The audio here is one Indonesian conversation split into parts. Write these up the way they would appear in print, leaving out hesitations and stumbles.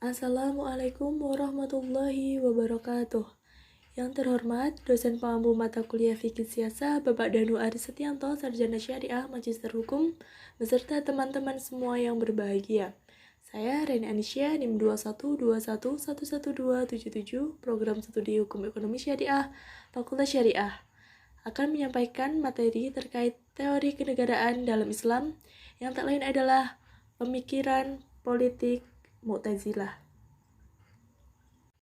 Assalamualaikum warahmatullahi wabarakatuh. Yang terhormat, dosen pengampu mata kuliah Fikih Siasa, Bapak Danu Aris Setianto, Sarjana Syariah, Magister Hukum, beserta teman-teman semua yang berbahagia. Saya Reni Anisya, NIM 212111277, Program Studi Hukum Ekonomi Syariah, Fakultas Syariah, akan menyampaikan materi terkait teori kenegaraan dalam Islam, yang tak lain adalah pemikiran politik Mu'tazilah.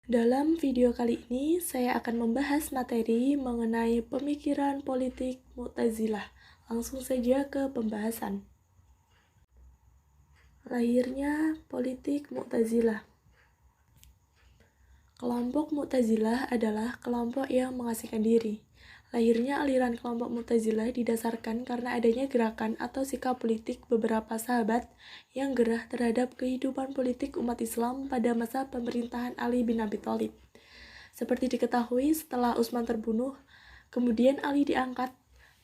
Dalam video kali ini, saya akan membahas materi mengenai pemikiran politik Mu'tazilah. Langsung saja ke pembahasan. Lahirnya politik Mu'tazilah. Kelompok Mu'tazilah adalah kelompok yang mengasingkan diri. Lahirnya aliran kelompok Mu'tazilah didasarkan karena adanya gerakan atau sikap politik beberapa sahabat yang gerah terhadap kehidupan politik umat Islam pada masa pemerintahan Ali bin Abi Thalib. Seperti diketahui, setelah Utsman terbunuh, kemudian Ali diangkat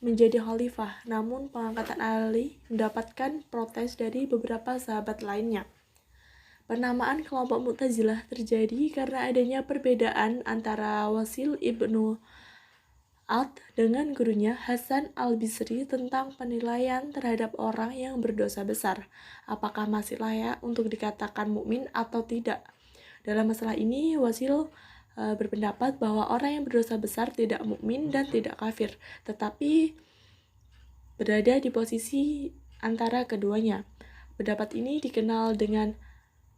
menjadi khalifah, namun pengangkatan Ali mendapatkan protes dari beberapa sahabat lainnya. Penamaan kelompok Mu'tazilah terjadi karena adanya perbedaan antara Wasil ibnu Ad dengan gurunya Hasan al-Bisri tentang penilaian terhadap orang yang berdosa besar, apakah masih layak untuk dikatakan mukmin atau tidak. Dalam masalah ini, Wasil berpendapat bahwa orang yang berdosa besar tidak mukmin dan tidak kafir, tetapi berada di posisi antara keduanya. Pendapat ini dikenal dengan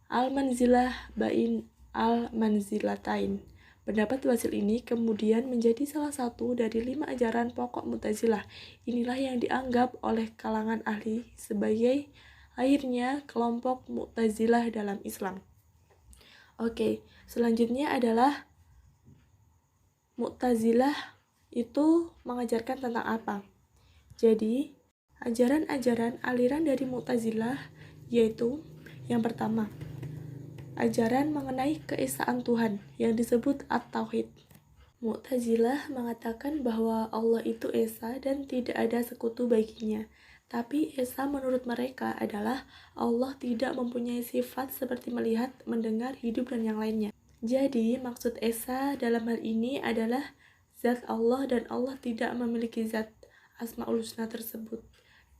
al-manzilah bain al-manzilatain. Pendapat Wasil ini kemudian menjadi salah satu dari 5 ajaran pokok Mu'tazilah. Inilah yang dianggap oleh kalangan ahli sebagai lahirnya kelompok Mu'tazilah dalam Islam. Oke, selanjutnya adalah Mu'tazilah itu mengajarkan tentang apa? Jadi, ajaran-ajaran aliran dari Mu'tazilah yaitu yang pertama, ajaran mengenai keesaan Tuhan yang disebut At-Tauhid. Mu'tazilah mengatakan bahwa Allah itu esa dan tidak ada sekutu baginya. Tapi esa menurut mereka adalah Allah tidak mempunyai sifat seperti melihat, mendengar, hidup, dan yang lainnya. Jadi, maksud esa dalam hal ini adalah zat Allah dan Allah tidak memiliki zat Asmaul Husna tersebut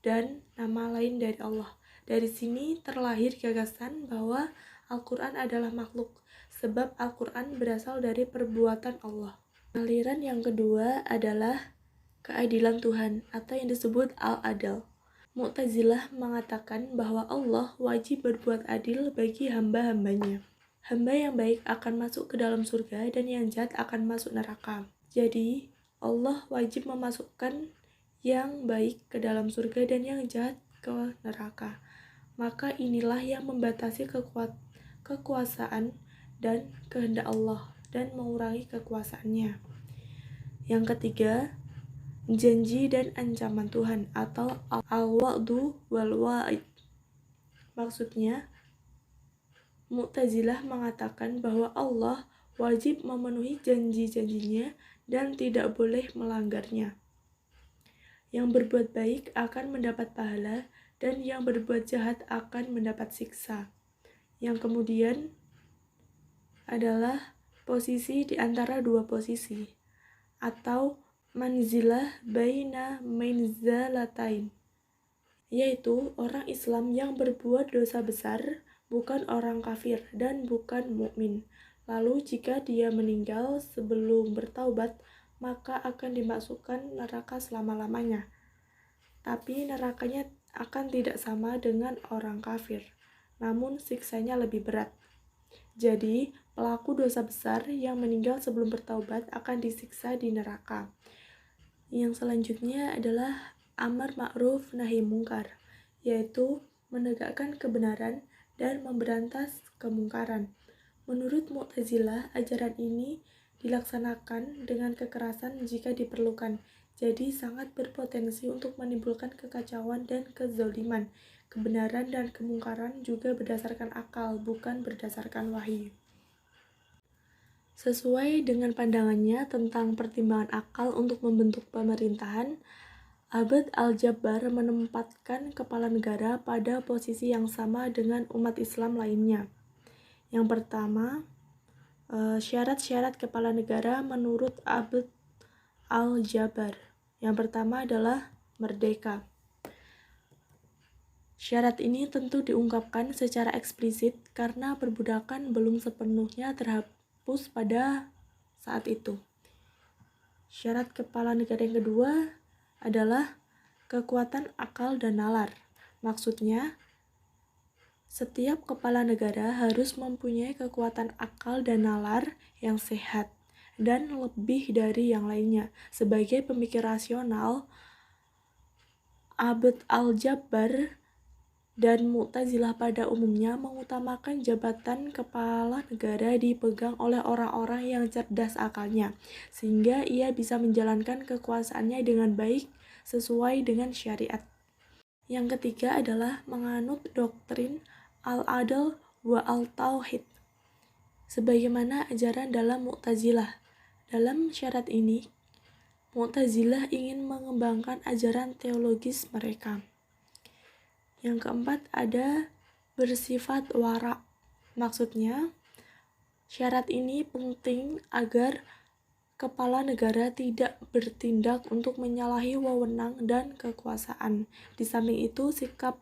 dan nama lain dari Allah. Dari sini terlahir gagasan bahwa Al-Quran adalah makhluk, sebab Al-Quran berasal dari perbuatan Allah. Aliran yang kedua adalah keadilan Tuhan, atau yang disebut Al-Adl. Mu'tazilah mengatakan bahwa Allah wajib berbuat adil bagi hamba-hambanya. Hamba yang baik akan masuk ke dalam surga dan yang jahat akan masuk neraka. Jadi, Allah wajib memasukkan yang baik ke dalam surga dan yang jahat ke neraka. Maka inilah yang membatasi kekuasaan dan kehendak Allah dan mengurangi kekuasaannya. Yang ketiga, janji dan ancaman Tuhan atau al-wa'du wal wa'id. Maksudnya, Mu'tazilah mengatakan bahwa Allah wajib memenuhi janji-janjinya dan tidak boleh melanggarnya. Yang berbuat baik akan mendapat pahala dan yang berbuat jahat akan mendapat siksa. Yang kemudian adalah posisi di antara dua posisi atau manzilah baina manzalatain, yaitu orang Islam yang berbuat dosa besar, bukan orang kafir dan bukan mukmin. Lalu jika dia meninggal sebelum bertaubat, maka akan dimasukkan neraka selama-lamanya. Tapi nerakanya akan tidak sama dengan orang kafir, namun siksanya lebih berat. Jadi, pelaku dosa besar yang meninggal sebelum bertaubat akan disiksa di neraka. Yang selanjutnya adalah amar ma'ruf nahi mungkar, yaitu menegakkan kebenaran dan memberantas kemungkaran. Menurut Mu'tazilah, ajaran ini dilaksanakan dengan kekerasan jika diperlukan, jadi sangat berpotensi untuk menimbulkan kekacauan dan kezaliman. Kebenaran dan kemungkaran juga berdasarkan akal, bukan berdasarkan wahyu. Sesuai dengan pandangannya tentang pertimbangan akal untuk membentuk pemerintahan, Abd al-Jabbar menempatkan kepala negara pada posisi yang sama dengan umat Islam lainnya, Yang pertama, syarat-syarat kepala negara menurut Abd al-Jabbar. Yang pertama adalah merdeka. Syarat ini tentu diungkapkan secara eksplisit karena perbudakan belum sepenuhnya terhapus pada saat itu. Syarat kepala negara yang kedua adalah kekuatan akal dan nalar. Maksudnya, setiap kepala negara harus mempunyai kekuatan akal dan nalar yang sehat dan lebih dari yang lainnya. Sebagai pemikir rasional, Abd al-Jabbar dan Mu'tazilah pada umumnya mengutamakan jabatan kepala negara dipegang oleh orang-orang yang cerdas akalnya, sehingga ia bisa menjalankan kekuasaannya dengan baik sesuai dengan syariat. Yang ketiga adalah menganut doktrin al-adl wa al-tauhid, sebagaimana ajaran dalam Mu'tazilah. Dalam syarat ini, Mu'tazilah ingin mengembangkan ajaran teologis mereka. Yang keempat ada bersifat wara. Maksudnya, syarat ini penting agar kepala negara tidak bertindak untuk menyalahi wewenang dan kekuasaan. Di samping itu, sikap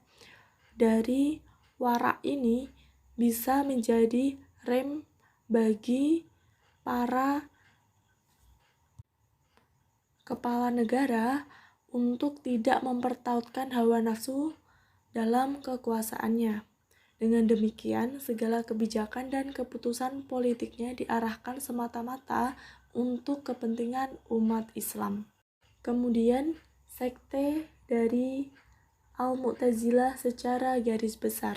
dari wara ini bisa menjadi rem bagi para kepala negara untuk tidak mempertautkan hawa nafsu dalam kekuasaannya. Dengan demikian, segala kebijakan dan keputusan politiknya diarahkan semata-mata untuk kepentingan umat Islam. Kemudian, sekte dari Al-Mu'tazilah secara garis besar.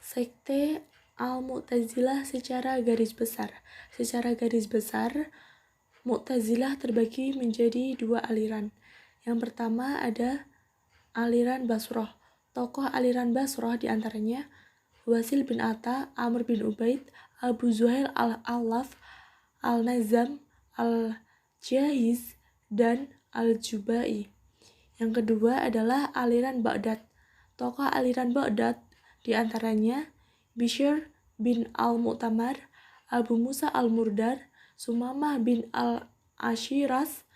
Sekte Al-Mu'tazilah secara garis besar. Secara garis besar, Mu'tazilah terbagi menjadi dua aliran. Yang pertama ada aliran Basroh. Tokoh aliran Basroh diantaranya Wasil bin Atta, Amr bin Ubaid, Abu Zuhail al-Allaf, Al-Nazam, Al-Jahiz, dan Al-Jubai. Yang kedua adalah aliran Baghdad. Tokoh aliran Baghdad diantaranya Bishr bin al-Mu'tamar, Abu Musa al-Murdar, Sumamah bin al-Ashiras,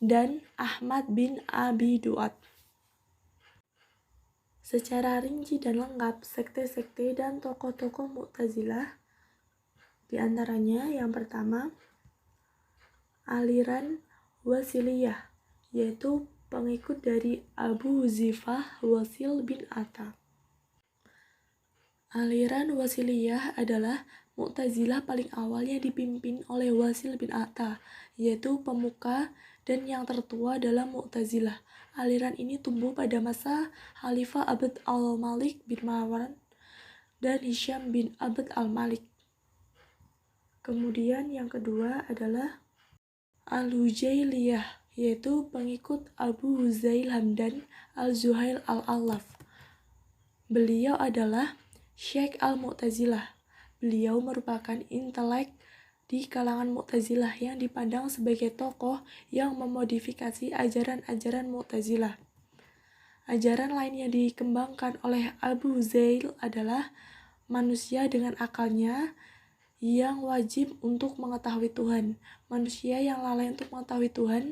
dan Ahmad bin Abi Duat. Secara rinci dan lengkap, sekte-sekte dan tokoh-tokoh Mu'tazilah diantaranya yang pertama, aliran Wasiliyah, yaitu pengikut dari Abu Zifah Wasil bin Atta. Aliran Wasiliyah adalah Mu'tazilah paling awal yang dipimpin oleh Wasil bin Atta, yaitu pemuka dan yang tertua dalam Mu'tazilah. Aliran ini tumbuh pada masa Khalifah Abd al-Malik bin Marwan dan Hisham bin Abd al-Malik. Kemudian yang kedua adalah Al-Hujailiyah, yaitu pengikut Abu Huzail Hamdan al-Zuhail al-Allaf. Beliau adalah Syekh al-Mu'tazilah. Beliau merupakan intelek di kalangan Mu'tazilah yang dipandang sebagai tokoh yang memodifikasi ajaran-ajaran Mu'tazilah. Ajaran lain yang dikembangkan oleh Abu Zail adalah manusia dengan akalnya yang wajib untuk mengetahui Tuhan. Manusia yang lalai untuk mengetahui Tuhan,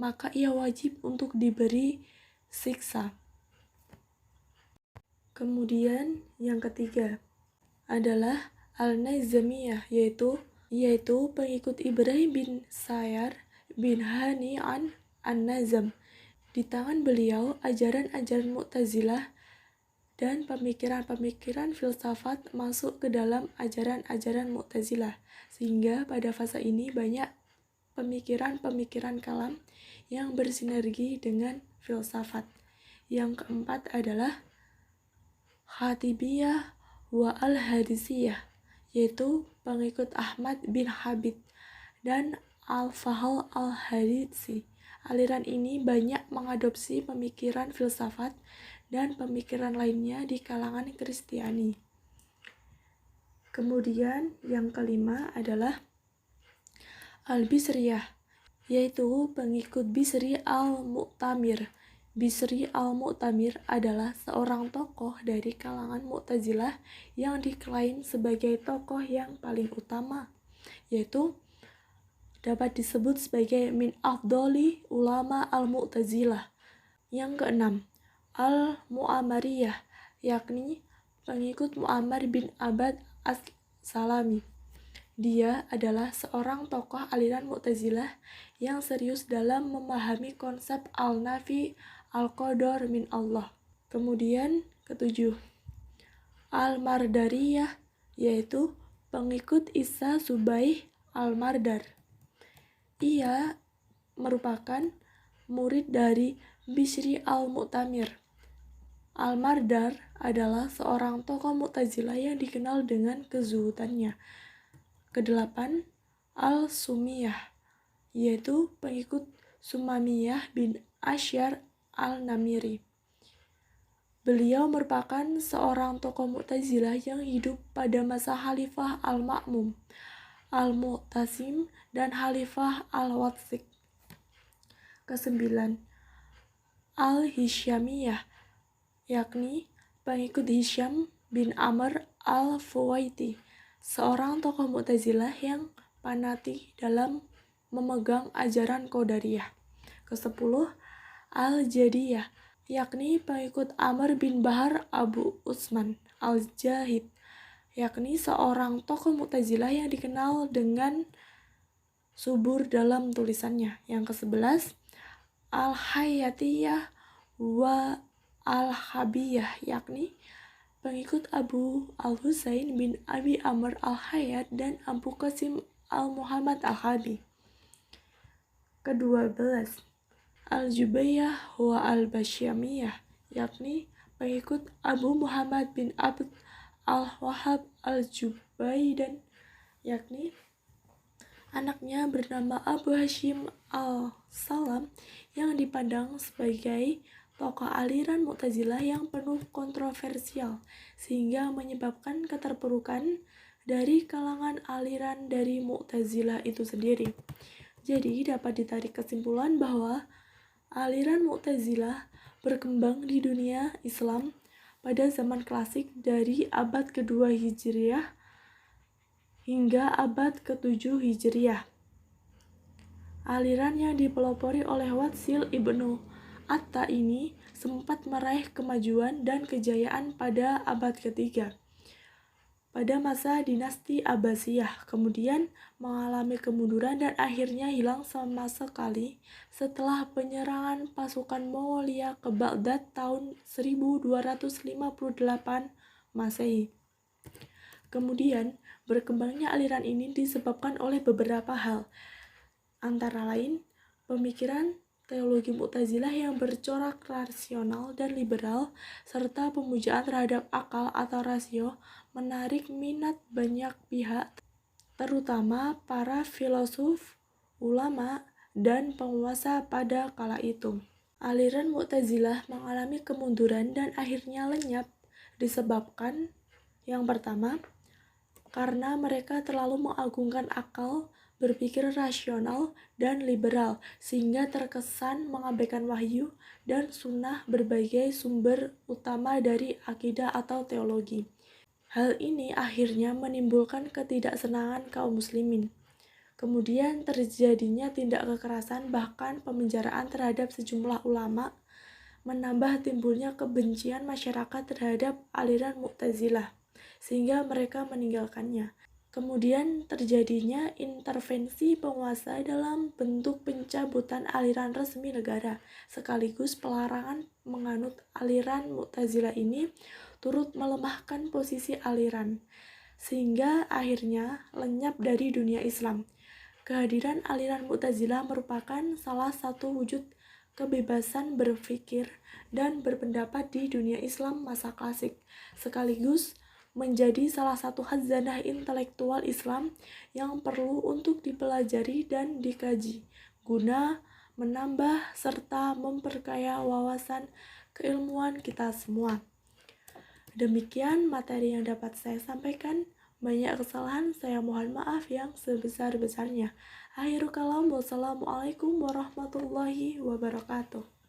maka ia wajib untuk diberi siksa. Kemudian yang ketiga adalah Al-Nazamiyah, yaitu pengikut Ibrahim bin Sayyar bin Hani'an An-Nazam. Di tangan beliau, ajaran-ajaran Mu'tazilah dan pemikiran-pemikiran filsafat masuk ke dalam ajaran-ajaran Mu'tazilah, sehingga pada fase ini banyak pemikiran-pemikiran kalam yang bersinergi dengan filsafat. Yang keempat adalah Khatibiyah wa al-Hadisiyah, yaitu pengikut Ahmad bin Habib dan Al-Fahl al-Hadisi. Aliran ini banyak mengadopsi pemikiran filsafat dan pemikiran lainnya di kalangan Kristiani. Kemudian yang kelima adalah Al-Bisriyah, yaitu pengikut Bisri al-Mu'tamir. Bisri al-Mu'tamir adalah seorang tokoh dari kalangan Mu'tazilah yang diklaim sebagai tokoh yang paling utama, yaitu dapat disebut sebagai min afdoli ulama al-Mu'tazilah. Yang keenam, al-Mu'ammariyah, yakni pengikut Mu'ammar bin Abad as-Salami. Dia adalah seorang tokoh aliran Mu'tazilah yang serius dalam memahami konsep al-nafi al-qadar min Allah. Kemudian ketujuh, al-Mardariyah, yaitu pengikut Isa Subaih al-Mardar. Ia merupakan murid dari Bisri al-Mu'tamir. Al-Mardar adalah seorang tokoh Mu'tazilah yang dikenal dengan kezuhudannya. Kedelapan, al-Sumiyah, yaitu pengikut Sumamiyah bin Asyar al-Namiri. Beliau merupakan seorang tokoh Mu'tazilah yang hidup pada masa Khalifah al-Ma'mum, al-Mu'tasim, dan Khalifah al-Watsiq. Kesembilan, al-Hisyamiyah, yakni pengikut Hisyam bin Amr al-Fuwaiti, seorang tokoh Mu'tazilah yang fanatik dalam memegang ajaran Qadariyah. Kesepuluh, al-Jadiyah, yakni pengikut Amr bin Bahar Abu Utsman al-Jahid, yakni seorang tokoh Mu'tazilah yang dikenal dengan subur dalam tulisannya. Yang ke-11, al-Hayatiyah wa al-Habiyah, yakni pengikut Abu al-Husain bin Abi Amr al-Hayat dan Abu Qasim al-Muhammad al-Habi. Ke-12, al-Jubayyah wa al-Basyamiyah, yakni pengikut Abu Muhammad bin Abd al-Wahhab al-Jubaydan, yakni anaknya bernama Abu Hashim al-Salam yang dipandang sebagai tokoh aliran Mu'tazilah yang penuh kontroversial sehingga menyebabkan keterpurukan dari kalangan aliran dari Mu'tazilah itu sendiri. Jadi dapat ditarik kesimpulan bahwa aliran Mu'tazilah berkembang di dunia Islam pada zaman klasik dari abad kedua Hijriah hingga abad ke-7 Hijriah. Aliran yang dipelopori oleh Watsil ibnu Atta ini sempat meraih kemajuan dan kejayaan pada abad ketiga. Pada masa dinasti Abbasiyah, kemudian mengalami kemunduran dan akhirnya hilang sama sekali setelah penyerangan pasukan Mongolia ke Baghdad tahun 1258 Masehi. Kemudian, berkembangnya aliran ini disebabkan oleh beberapa hal, antara lain pemikiran teologi Mu'tazilah yang bercorak rasional dan liberal, serta pemujaan terhadap akal atau rasio menarik minat banyak pihak, terutama para filosof, ulama, dan penguasa pada kala itu. Aliran Mu'tazilah mengalami kemunduran dan akhirnya lenyap disebabkan, yang pertama, karena mereka terlalu mengagungkan akal, berpikir rasional dan liberal, sehingga terkesan mengabaikan wahyu dan sunnah berbagai sumber utama dari akidah atau teologi. Hal ini akhirnya menimbulkan ketidaksenangan kaum muslimin. Kemudian terjadinya tindak kekerasan bahkan pemenjaraan terhadap sejumlah ulama, menambah timbulnya kebencian masyarakat terhadap aliran Mu'tazilah, sehingga mereka meninggalkannya. Kemudian terjadinya intervensi penguasa dalam bentuk pencabutan aliran resmi negara, sekaligus pelarangan menganut aliran Mu'tazilah ini turut melemahkan posisi aliran, sehingga akhirnya lenyap dari dunia Islam. Kehadiran aliran Mu'tazilah merupakan salah satu wujud kebebasan berpikir dan berpendapat di dunia Islam masa klasik, sekaligus menjadi salah satu khazanah intelektual Islam yang perlu untuk dipelajari dan dikaji, guna menambah serta memperkaya wawasan keilmuan kita semua. Demikian materi yang dapat saya sampaikan. Banyak kesalahan, saya mohon maaf yang sebesar-besarnya. Akhirul kalam, wassalamualaikum warahmatullahi wabarakatuh.